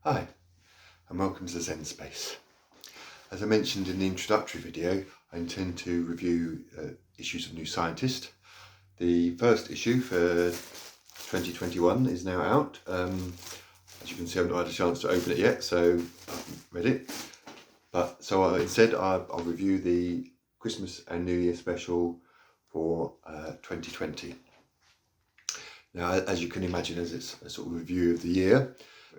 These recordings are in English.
Hi, and welcome to XenSpace. As I mentioned in the introductory video, I intend to review issues of New Scientist. The first issue for 2021 is now out. As you can see, I've not had a chance to open it yet, so I haven't read it. But so instead, I'll review the Christmas and New Year special for 2020. Now, as you can imagine, as it's a sort of review of the year,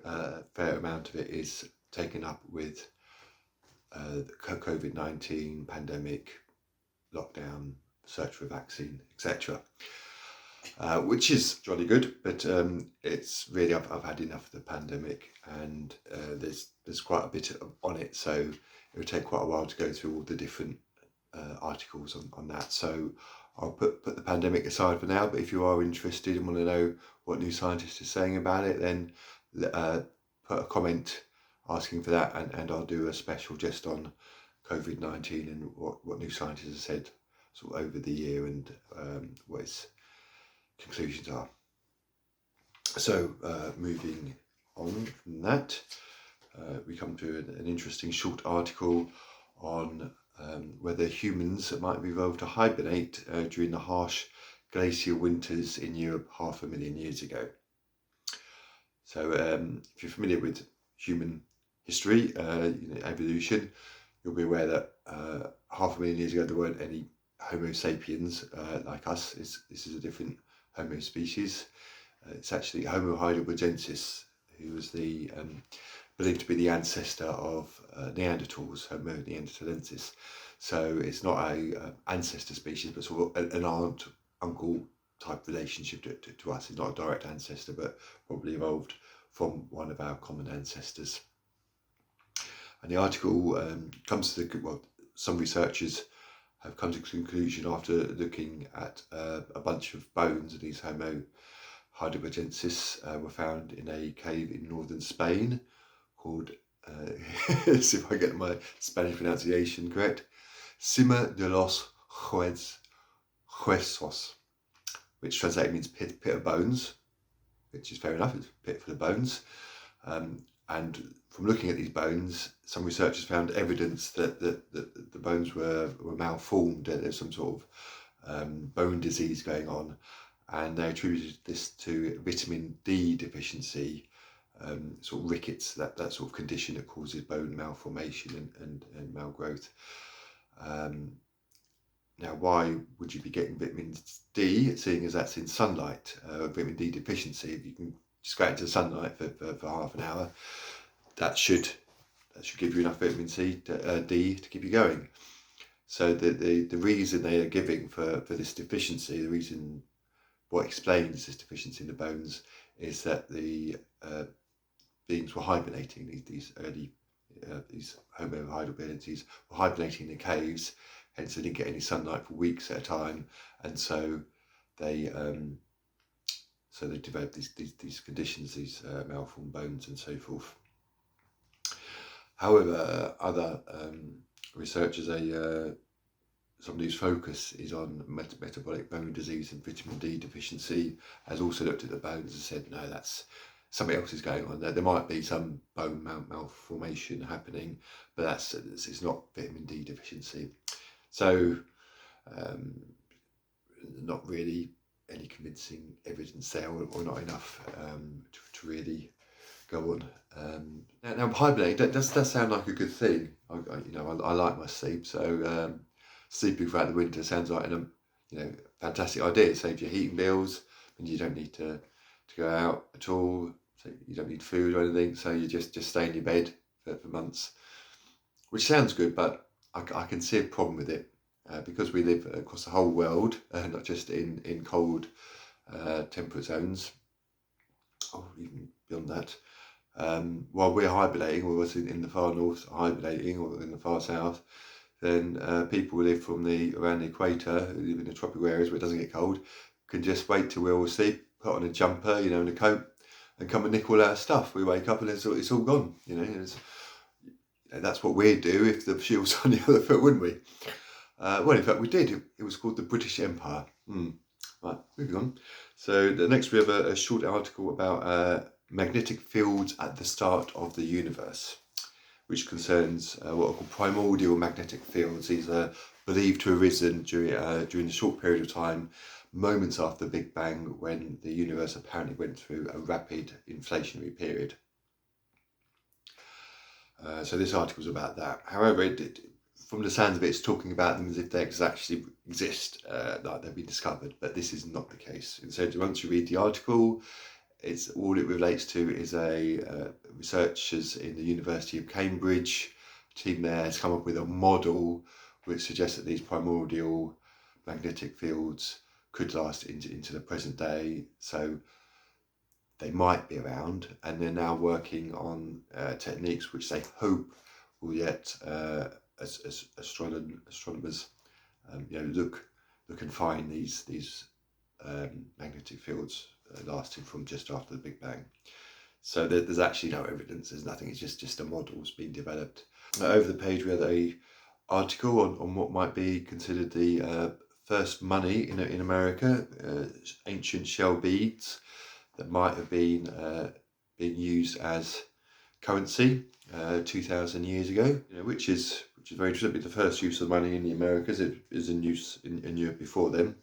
a fair amount of it is taken up with the COVID-19 pandemic, lockdown, search for a vaccine, etc. Which is jolly good, but it's really, I've had enough of the pandemic, and there's quite a bit on it, so it would take quite a while to go through all the different articles on that. So I'll put the pandemic aside for now, but if you are interested and want to know what New Scientist is saying about it, then put a comment asking for that, and I'll do a special just on COVID-19 and what New Scientist has said sort of over the year, and what its conclusions are. So moving on from that, we come to an interesting short article on whether humans might be evolved to hibernate during the harsh glacial winters in Europe 500,000 years ago. So if you're familiar with human history, evolution, you'll be aware that 500,000 years ago there weren't any Homo sapiens like us. This is a different Homo species. It's actually Homo heidelbergensis, who was the believed to be the ancestor of Neanderthals, Homo neanderthalensis. So it's not a ancestor species, but sort of an aunt uncle type relationship to us. It's not a direct ancestor, but probably evolved from one of our common ancestors. And the article comes to some researchers have come to the conclusion after looking at a bunch of bones of these Homo heidelbergensis were found in a cave in northern Spain called, see if I get my Spanish pronunciation correct, Cima de los Huesos, which translated means pit of bones, which is fair enough, it's a pit full of bones. And from looking at these bones, some researchers found evidence that the bones were malformed, that there's some sort of bone disease going on, and they attributed this to vitamin D deficiency, sort of rickets, that sort of condition that causes bone malformation and malgrowth. Now, why would you be getting vitamin D, seeing as that's in sunlight? Vitamin D deficiency, if you can just go out into the sunlight for half an hour, that should give you enough vitamin D to keep you going. So the reason they are giving for this deficiency, the reason what explains this deficiency in the bones, is that the beings were hibernating. These early these Homo heidelbergensis were hibernating in caves, hence they didn't get any sunlight for weeks at a time, and so they developed these conditions, these malformed bones and so forth. However, other researchers, somebody whose focus is on metabolic bone disease and vitamin D deficiency, has also looked at the bones and said, no, that's something else is going on. There might be some bone malformation happening, but it's not vitamin D deficiency. So not really any convincing evidence there, or not enough to really go on. Now hibernating, that does sound like a good thing. I like my sleep, so sleeping throughout the winter sounds like a fantastic idea. It saves your heating bills, and you don't need to go out at all. So you don't need food or anything. So you just stay in your bed for months, which sounds good, but I can see a problem with it because we live across the whole world, not just in cold temperate zones, or even beyond that. While we're hibernating, or was in the far north hibernating, or in the far south, then people who live around the equator, who live in the tropical areas where it doesn't get cold, can just wait till we're all asleep, put on a jumper, and a coat, and come and nick all our stuff. We wake up and it's all gone. That's what we'd do if the shoe was on the other foot, wouldn't we? Well, in fact, we did. It was called the British Empire. Right, moving on. So next we have a short article about magnetic fields at the start of the universe, which concerns what are called primordial magnetic fields. These are believed to have arisen during the short period of time, moments after the Big Bang, when the universe apparently went through a rapid inflationary period. So this article is about that. However, from the sounds of it, it's talking about them as if they actually exist, like they've been discovered, but this is not the case. Instead, once you read the article, it's all it relates to is researchers in the University of Cambridge team there has come up with a model which suggests that these primordial magnetic fields could last into the present day. So they might be around, and they're now working on techniques which they hope will let as astronomers look and find these magnetic fields lasting from just after the Big Bang. So there's actually no evidence, there's nothing, it's just a model that's being developed. Over the page we had a article on what might be considered the first money in America, ancient shell beads that might have been used as currency 2,000 years ago, which is very interesting. The first use of money in the Americas. It is in use in Europe before then,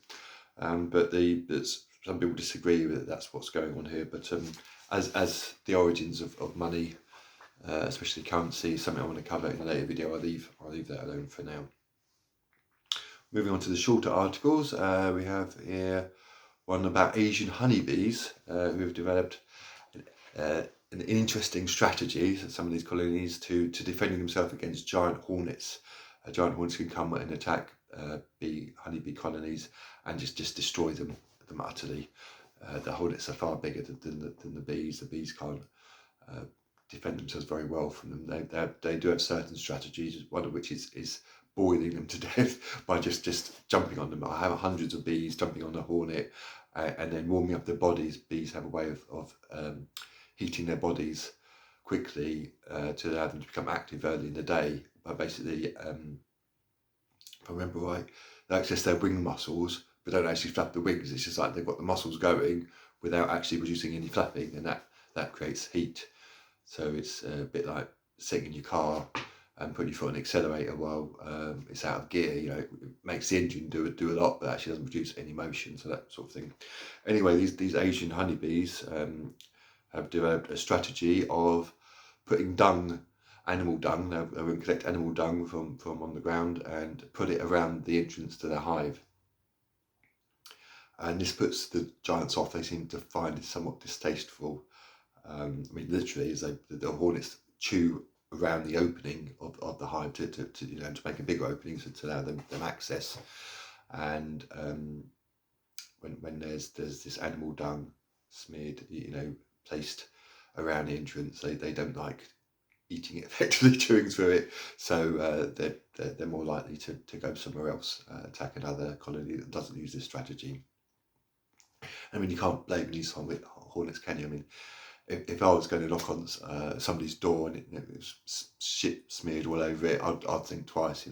but some people disagree with that's what's going on here. But as the origins of money, especially currency, is something I want to cover in a later video. I'll leave that alone for now. Moving on to the shorter articles, we have here one about Asian honeybees who have developed an interesting strategy, some of these colonies, to defending themselves against giant hornets. Giant hornets can come and attack honeybee colonies and just destroy them utterly. The hornets are far bigger than the bees. The bees can't defend themselves very well from them. They do have certain strategies, one of which is boiling them to death by just jumping on them. I have hundreds of bees jumping on the hornet and then warming up their bodies. Bees have a way of heating their bodies quickly to allow them to become active early in the day. But basically, if I remember right, they access their wing muscles but don't actually flap the wings. It's just like they've got the muscles going without actually producing any flapping, and that creates heat. So it's a bit like sitting in your car and putting your foot on the accelerator while it's out of gear. It makes the engine do a lot, but actually doesn't produce any motion, so that sort of thing. Anyway, these Asian honeybees have developed a strategy of putting animal dung. They will collect animal dung from on the ground and put it around the entrance to their hive. And this puts the giants off. They seem to find it somewhat distasteful. Literally, as the hornets chew around the opening of the hive to make a bigger opening to allow them access. And when there's this animal dung smeared, placed around the entrance, they don't like eating it, effectively chewing through it. So they're more likely to go somewhere else, attack another colony that doesn't use this strategy. You can't blame these hornets, can you? If I was going to knock on somebody's door and it was shit smeared all over it, I'd think twice,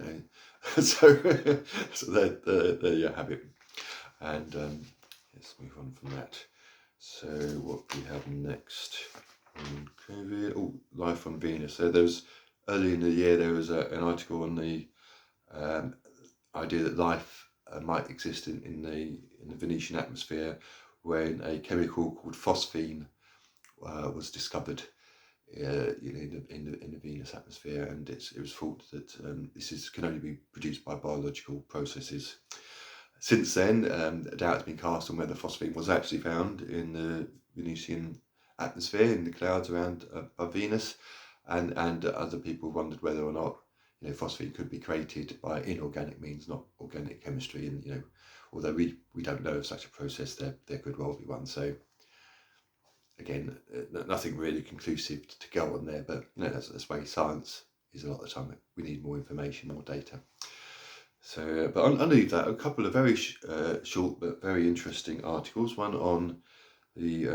so there you have it. And let's move on from that. So what do we have next? COVID. Oh, life on Venus. So early in the year there was an article on the idea that life might exist in the Venetian atmosphere, when a chemical called phosphine was discovered in the Venus atmosphere, and it was thought that this can only be produced by biological processes. Since then, doubt has been cast on whether phosphine was actually found in the Venusian atmosphere, in the clouds around Venus, and other people wondered whether or not phosphine could be created by inorganic means, not organic chemistry. And although we don't know of such a process, there could well be one. So again, nothing really conclusive to go on there, but that's the way science is a lot of the time. We need more information, more data. So, but underneath that, a couple of very short but very interesting articles. One on the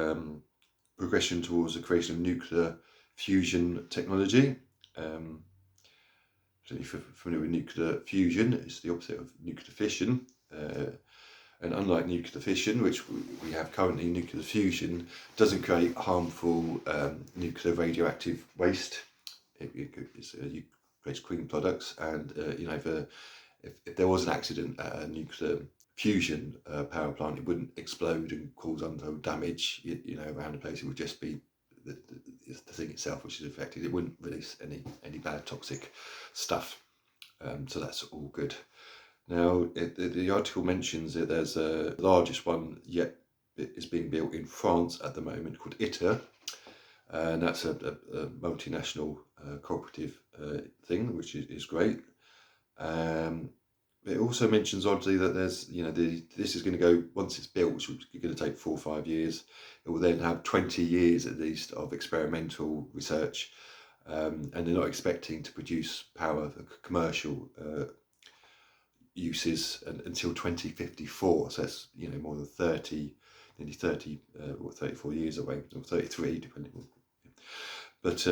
progression towards the creation of nuclear fusion technology. I don't know if you're familiar with nuclear fusion. It's the opposite of nuclear fission. And unlike nuclear fission, which we have currently, nuclear fusion doesn't create harmful nuclear radioactive waste. It creates clean products, and if there was an accident at a nuclear fusion power plant, it wouldn't explode and cause untold damage, around the place. It would just be the thing itself which is affected. It wouldn't release any bad toxic stuff. So that's all good. Now, the article mentions that there's a largest one yet is being built in France at the moment called ITER, and that's a multinational cooperative thing, which is great. It also mentions oddly that there's, this is going to go, once it's built, which is going to take 4 or 5 years, it will then have 20 years at least of experimental research, and they're not expecting to produce power for commercial uses until 2054. So that's, more than 30, nearly 30 or 34 years away, or 33 depending on. But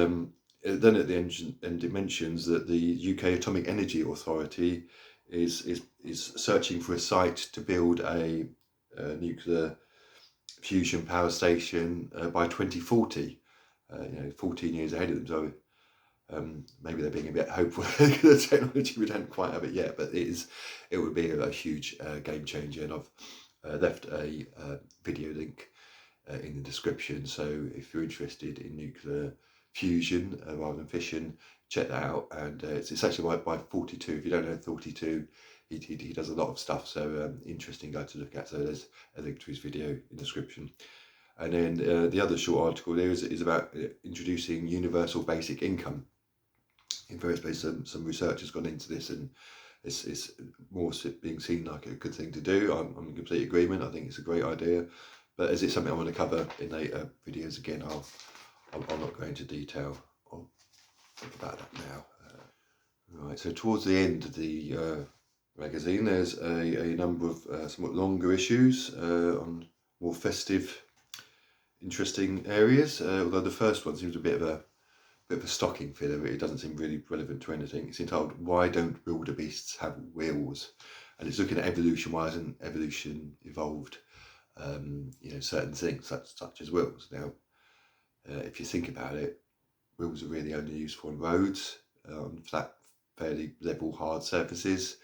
then at the end it mentions that the UK Atomic Energy Authority is searching for a site to build a nuclear fusion power station by 2040. 14 years ahead of them. So maybe they're being a bit hopeful. The technology, we don't quite have it yet, but it would be a huge game changer. And I've left a video link in the description. So if you're interested in nuclear fusion rather than fission, check that out. And it's actually by 42. If you don't know 42, he does a lot of stuff. So interesting guy to look at. So there's a link to his video in the description. And then the other short article there is about introducing universal basic income. In various places, some research has gone into this, and it's more being seen like a good thing to do. I'm in complete agreement. I think it's a great idea. But is it something I want to cover in later videos? Again, I'll not go into detail about that now. Right, so towards the end of the magazine, there's a number of somewhat longer issues on more festive, interesting areas. Although the first one seems a bit of a stocking filler. It doesn't seem really relevant to anything. It's entitled "Why Don't Wildebeests Have Wills?" And it's looking at evolution. Why hasn't evolution evolved certain things such as wills? Now, if you think about it, wills are really only useful on roads, on flat, fairly level, hard surfaces.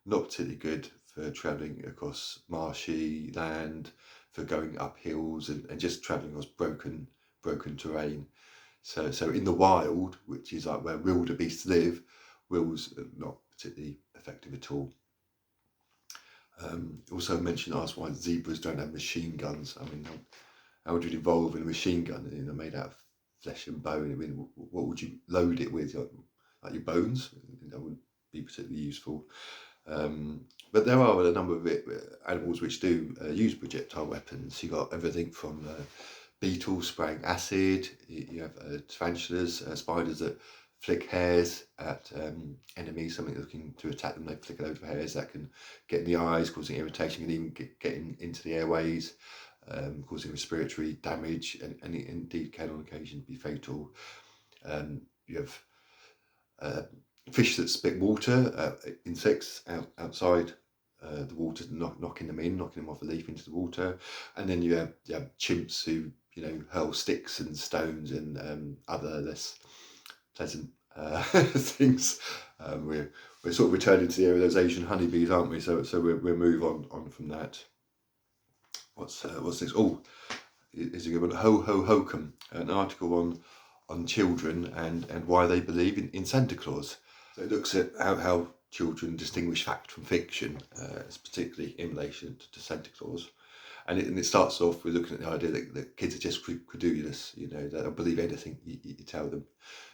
Not particularly good for travelling across marshy land, for going up hills and just travelling across broken terrain. So in the wild, which is like where wildebeests live, wills are not particularly effective at all. Also asked why zebras don't have machine guns. I mean, how would you evolve in a machine gun? Made out of flesh and bone. I mean, what would you load it with? Like your bones? That wouldn't be particularly useful. But there are a number of animals which do use projectile weapons. You got everything from beetles spraying acid. You have tarantulas, spiders that flick hairs at enemies, something looking to attack them. They flick a load of hairs that can get in the eyes, causing irritation, and even getting into the airways, causing respiratory damage, and it indeed can on occasion be fatal. You have fish that spit water, insects outside the water, knocking them off a leaf into the water. And then you have chimps who hurl sticks and stones and other less pleasant things. We're sort of returning to the area of those Asian honeybees, aren't we? So we'll move on from that. What's this? Oh, is a good one. Ho Ho Hokum, an article on children and why they believe in Santa Claus. So it looks at how children distinguish fact from fiction, particularly in relation to Santa Claus. And it starts off with looking at the idea that kids are just credulous, they'll believe anything you tell them.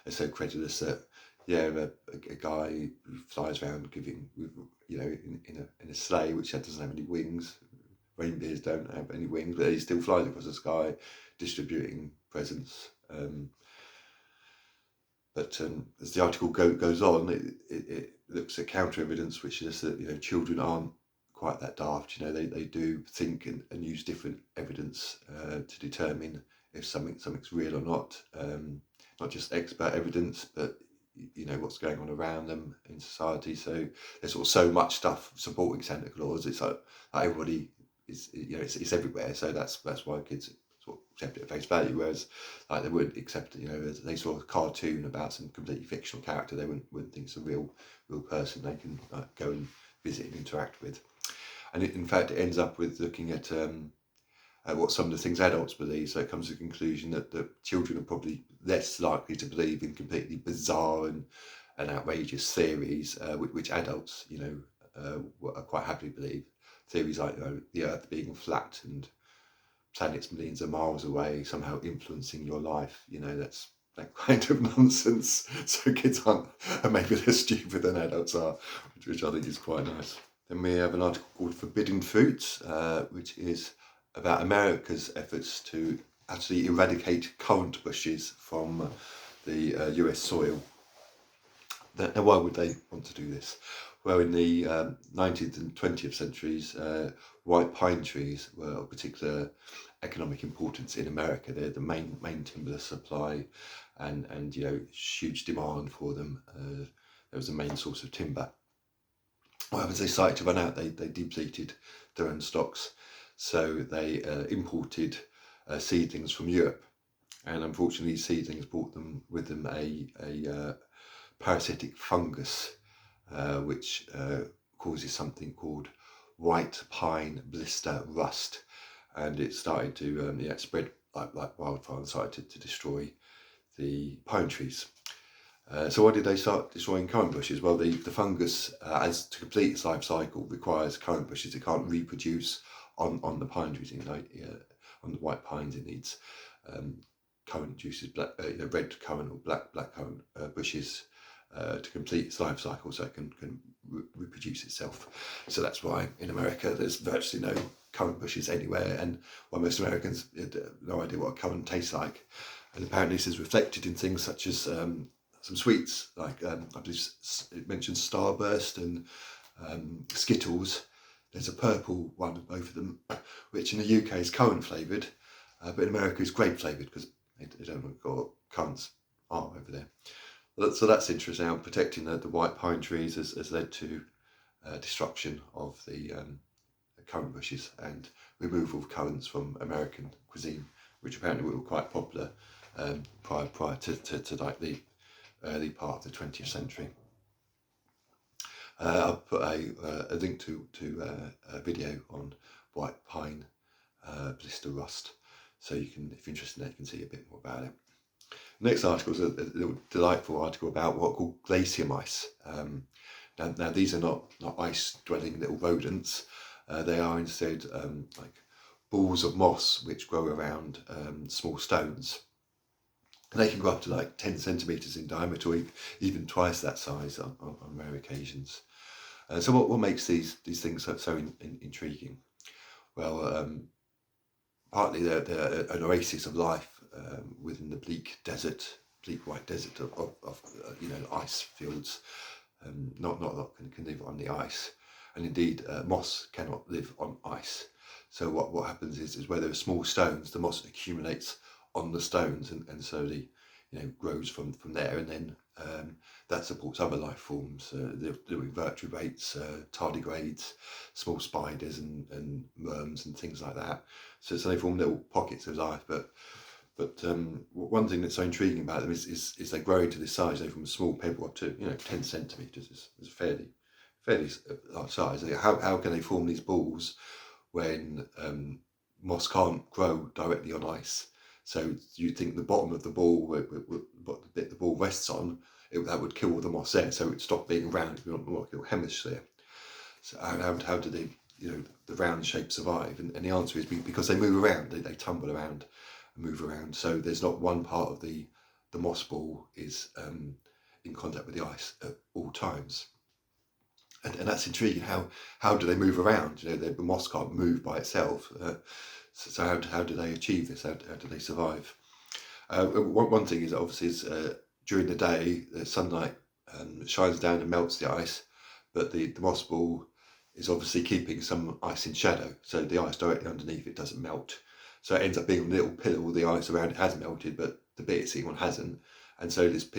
They're so credulous that, a guy who flies around giving, in a sleigh, which doesn't have any wings, reindeers don't have any wings, but he still flies across the sky distributing presents. But as the article goes on, it looks at counter evidence, which is that children aren't quite that daft. They do think and use different evidence to determine if something's real or not. Not just expert evidence, but what's going on around them in society. So there's so much stuff supporting Santa Claus. It's like everybody you know, it's everywhere. So that's why kids sort of accept it at face value. Whereas like they wouldn't accept, you know, if they saw a cartoon about some completely fictional character, they wouldn't think it's a real person they can go and visit and interact with. And in fact, it ends up with looking at what some of the things adults believe. So it comes to the conclusion that children are probably less likely to believe in completely bizarre and outrageous theories, which adults, you know, are quite happy to believe. Theories like, you know, the Earth being flat and planets millions of miles away somehow influencing your life. You know, that's that kind of nonsense. So kids aren't, and maybe they're stupid than adults are, which I think is quite nice. Then we have an article called Forbidden Fruits, which is about America's efforts to actually eradicate currant bushes from the US soil. Now, why would they want to do this? Well, in the 19th and 20th centuries, white pine trees were of particular economic importance in America. They're the main timber supply, and you know, huge demand for them. There was the main source of timber. Well, as they started to run out, they depleted their own stocks, so they imported seedlings from Europe, and unfortunately, seedlings brought them with them a parasitic fungus, which causes something called white pine blister rust, and it started to spread like wildfire and started to destroy the pine trees. So why did they start destroying currant bushes? Well, the fungus, as to complete its life cycle, requires currant bushes. It can't reproduce on the pine trees. On the white pines, it needs currant juices, red currant or black currant bushes to complete its life cycle, so it can reproduce itself. So that's why in America there's virtually no currant bushes anywhere, and why most Americans have no idea what a currant tastes like. And apparently this is reflected in things such as some sweets, like I believe it mentions Starburst and Skittles. There's a purple one of both of them, which in the UK is currant flavoured, but in America is grape flavoured because they don't know what currants are over there. So that's interesting. Now, protecting the white pine trees has led to destruction of the currant bushes and removal of currants from American cuisine, which apparently were quite popular prior to like the early part of the 20th century. I'll put a link to a video on white pine blister rust, so you can, if you're interested in that, you can see a bit more about it. The next article is a little delightful article about what are called glacier mice. Now these are not ice-dwelling little rodents. They are instead like balls of moss which grow around small stones. And they can grow up to like 10 centimetres in diameter, or even twice that size on rare occasions. So what makes these things so intriguing? Well, partly they're an oasis of life within the bleak white desert of ice fields. Not a lot can live on the ice, and indeed moss cannot live on ice. So what happens is where there are small stones, the moss accumulates on the stones and slowly grows from there, and then that supports other life forms, the invertebrates, tardigrades, small spiders and worms and things like that. So they form little pockets of life. But one thing that's so intriguing about them is they grow into this size. From a small pebble up to 10 centimetres is fairly large size. How can they form these balls when moss can't grow directly on ice? So you think the bottom of the ball, what the bit the ball rests on, that would kill all the moss there, so it would stop being round, it would be like a hemisphere. So how do they, the round shape survive? And the answer is because they move around, they tumble around and move around. So there's not one part of the moss ball is in contact with the ice at all times. And that's intriguing. How do they move around? The moss can't move by itself. So how do they achieve this? How do they survive? One thing is obviously during the day the sunlight shines down and melts the ice, but the moss ball is obviously keeping some ice in shadow, so the ice directly underneath it doesn't melt. So it ends up being a little pillar. All the ice around it has melted, but the bit it's sitting on hasn't, and so this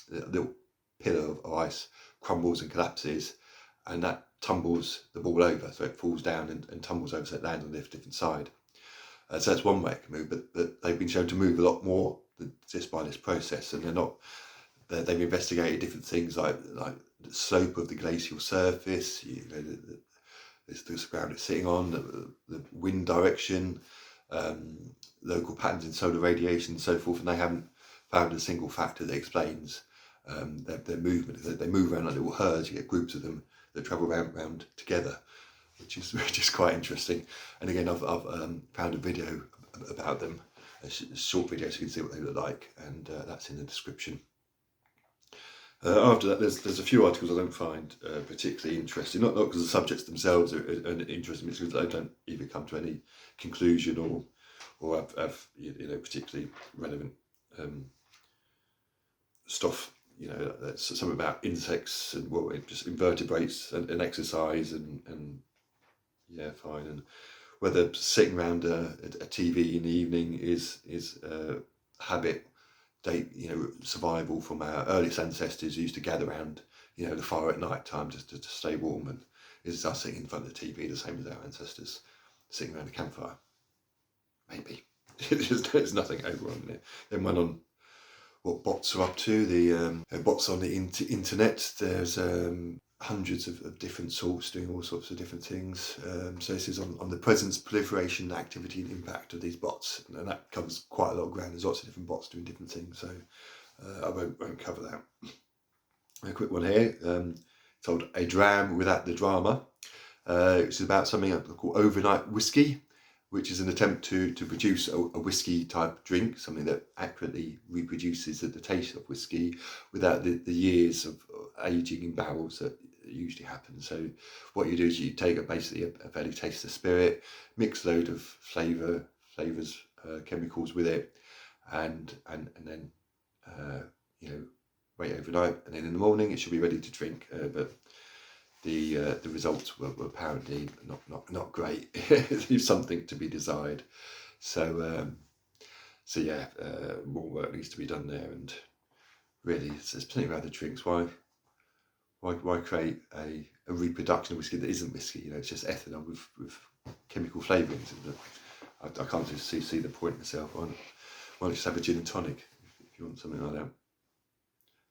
little pillar of ice crumbles and collapses, and that tumbles the ball over, so it falls down and tumbles over, so it lands on a different side. So that's one way it can move, but they've been shown to move a lot more just by this process, and they've investigated different things like the slope of the glacial surface, the ground it's sitting on, the wind direction, local patterns in solar radiation and so forth, and they haven't found a single factor that explains their movement. They move around like little herds. You get groups of them that travel round together, which is quite interesting. And again, I've found a video about them, a short video, so you can see what they look like, and that's in the description. After that, there's a few articles I don't find particularly interesting, not because the subjects themselves are interesting, it's because I don't either come to any conclusion or have particularly relevant stuff. That's something about insects and just invertebrates and exercise and yeah, fine. And whether sitting around a TV in the evening is a habit survival from our earliest ancestors who used to gather around the fire at night time just to stay warm, and is us sitting in front of the TV the same as our ancestors sitting around a campfire? Maybe. There's nothing over on there. Then went on what bots are up to, the bots on the internet. There's hundreds of different sorts doing all sorts of different things. So this is on the presence, proliferation, activity and impact of these bots, and that covers quite a lot of ground. There's lots of different bots doing different things, so I won't cover that. A quick one here, it's called A Dram Without the Drama, which is about something called overnight whiskey, which is an attempt to produce a whiskey type drink, something that accurately reproduces the taste of whiskey without the years of aging in barrels that usually happen. So what you do is you take basically a fairly tasteless spirit, mix a load of flavors, chemicals with it, and then wait overnight, and then in the morning it should be ready to drink. But the results were apparently not great. There's something to be desired. So yeah, more work needs to be done there. And really, there's plenty of other drinks. Why create a reproduction of whiskey that isn't whiskey? It's just ethanol with chemical flavourings. I can't just see the point myself. Why not just have a gin and tonic if you want something like that?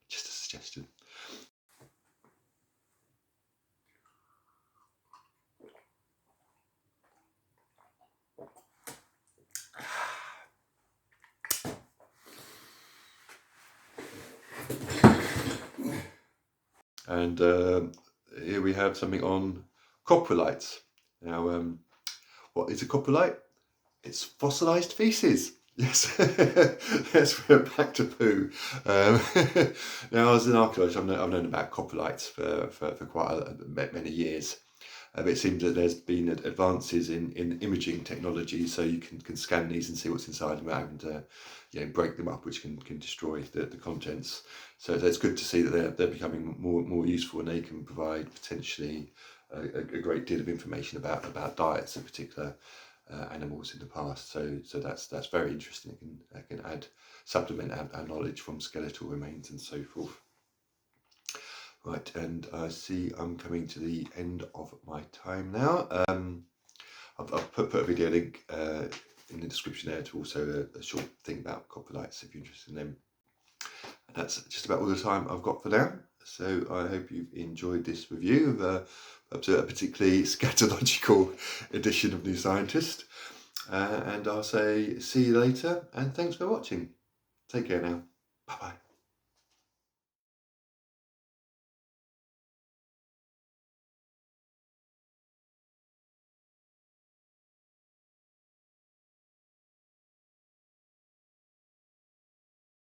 Just a suggestion. And here we have something on coprolites. Now, what is a coprolite? It's fossilised feces. Yes, yes, we're back to poo. Now, as an archaeologist, I've known about coprolites for quite many years. But it seems that there's been advances in imaging technology, so you can scan these and see what's inside them and break them up, which can destroy the contents. So it's good to see that they're becoming more useful, and they can provide potentially a great deal of information about diets of particular animals in the past. So that's very interesting. It can supplement our knowledge from skeletal remains and so forth. Right, and I see I'm coming to the end of my time now. I've put a video link in the description there to also a short thing about coprolites if you're interested in them. And that's just about all the time I've got for now. So I hope you've enjoyed this review of a particularly scatological edition of New Scientist. And I'll say see you later, and thanks for watching. Take care now. Bye bye.